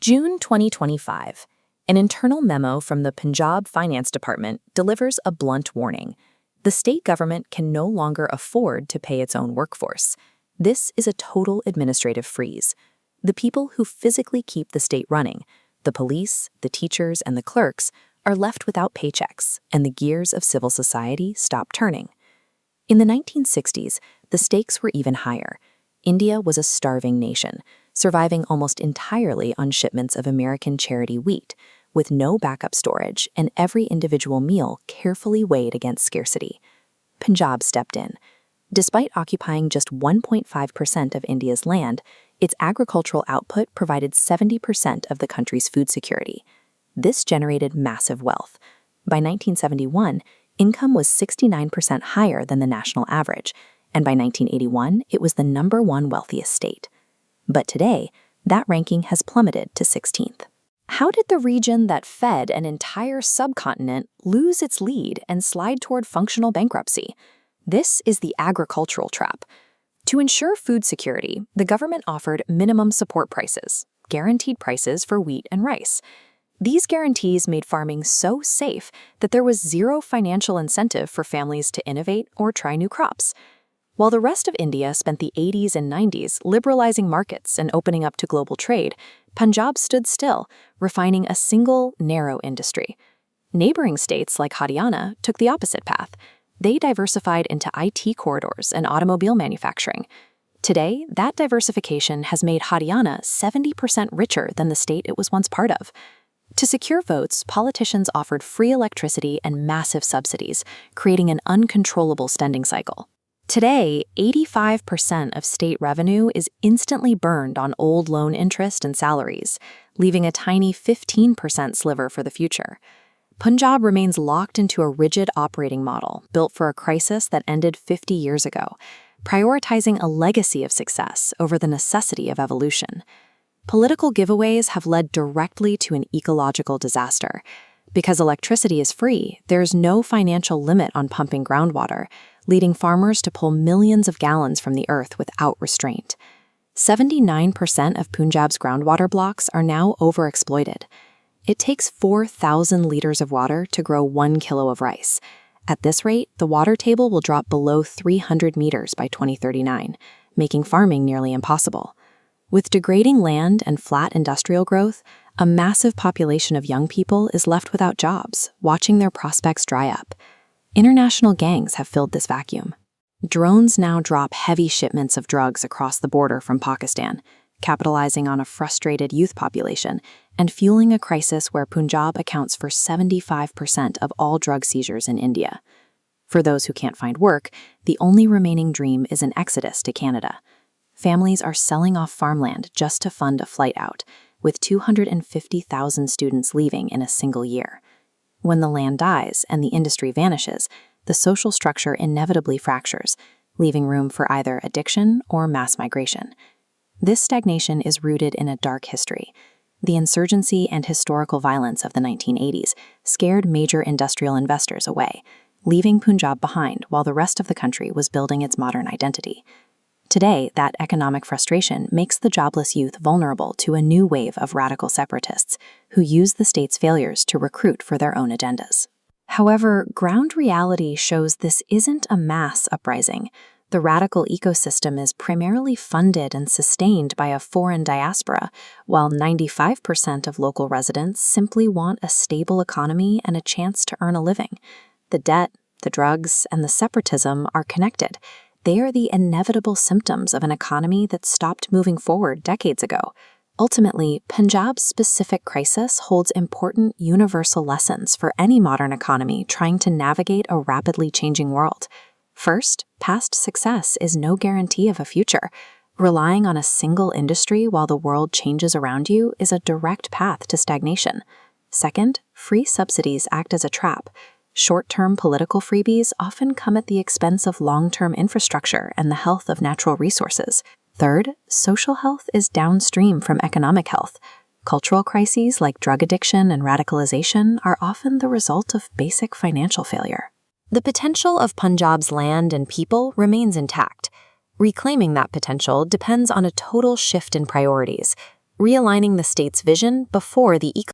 June 2025. An internal memo from the Punjab Finance Department delivers a blunt warning. The state government can no longer afford to pay its own workforce. This is a total administrative freeze. The people who physically keep the state running, the police, the teachers, and the clerks, are left without paychecks, and the gears of civil society stop turning. In the 1960s, the stakes were even higher. India was a starving nation, surviving almost entirely on shipments of American charity wheat, with no backup storage and every individual meal carefully weighed against scarcity. Punjab stepped in. Despite occupying just 1.5% of India's land, its agricultural output provided 70% of the country's food security. This generated massive wealth. By 1971, income was 69% higher than the national average, and by 1981, it was the #1 wealthiest state. But today, that ranking has plummeted to 16th. How did the region that fed an entire subcontinent lose its lead and slide toward functional bankruptcy? This is the agricultural trap. To ensure food security, the government offered minimum support prices, guaranteed prices for wheat and rice. These guarantees made farming so safe that there was zero financial incentive for families to innovate or try new crops. While the rest of India spent the 80s and 90s liberalizing markets and opening up to global trade, Punjab stood still, refining a single, narrow industry. Neighboring states like Haryana took the opposite path. They diversified into IT corridors and automobile manufacturing. Today, that diversification has made Haryana 70% richer than the state it was once part of. To secure votes, politicians offered free electricity and massive subsidies, creating an uncontrollable spending cycle. Today, 85% of state revenue is instantly burned on old loan interest and salaries, leaving a tiny 15% sliver for the future. Punjab remains locked into a rigid operating model built for a crisis that ended 50 years ago, prioritizing a legacy of success over the necessity of evolution. Political giveaways have led directly to an ecological disaster. Because electricity is free, there is no financial limit on pumping groundwater, leading farmers to pull millions of gallons from the earth without restraint. 79% of Punjab's groundwater blocks are now overexploited. It takes 4,000 liters of water to grow 1 kilo of rice. At this rate, the water table will drop below 300 meters by 2039, making farming nearly impossible. With degrading land and flat industrial growth, a massive population of young people is left without jobs, watching their prospects dry up. International gangs have filled this vacuum. Drones now drop heavy shipments of drugs across the border from Pakistan, capitalizing on a frustrated youth population and fueling a crisis where Punjab accounts for 75% of all drug seizures in India. For those who can't find work, the only remaining dream is an exodus to Canada. Families are selling off farmland just to fund a flight out, with 250,000 students leaving in a single year. When the land dies and the industry vanishes, the social structure inevitably fractures, leaving room for either addiction or mass migration. This stagnation is rooted in a dark history. The insurgency and historical violence of the 1980s scared major industrial investors away, leaving Punjab behind while the rest of the country was building its modern identity. Today, that economic frustration makes the jobless youth vulnerable to a new wave of radical separatists who use the state's failures to recruit for their own agendas. However, ground reality shows this isn't a mass uprising. The radical ecosystem is primarily funded and sustained by a foreign diaspora, while 95% of local residents simply want a stable economy and a chance to earn a living. The debt, the drugs, and the separatism are connected. They are the inevitable symptoms of an economy that stopped moving forward decades ago. Ultimately, Punjab's specific crisis holds important universal lessons for any modern economy trying to navigate a rapidly changing world. First, past success is no guarantee of a future. Relying on a single industry while the world changes around you is a direct path to stagnation. Second, free subsidies act as a trap. Short-term political freebies often come at the expense of long-term infrastructure and the health of natural resources. Third, social health is downstream from economic health. Cultural crises like drug addiction and radicalization are often the result of basic financial failure. The potential of Punjab's land and people remains intact. Reclaiming that potential depends on a total shift in priorities. realigning the state's vision before the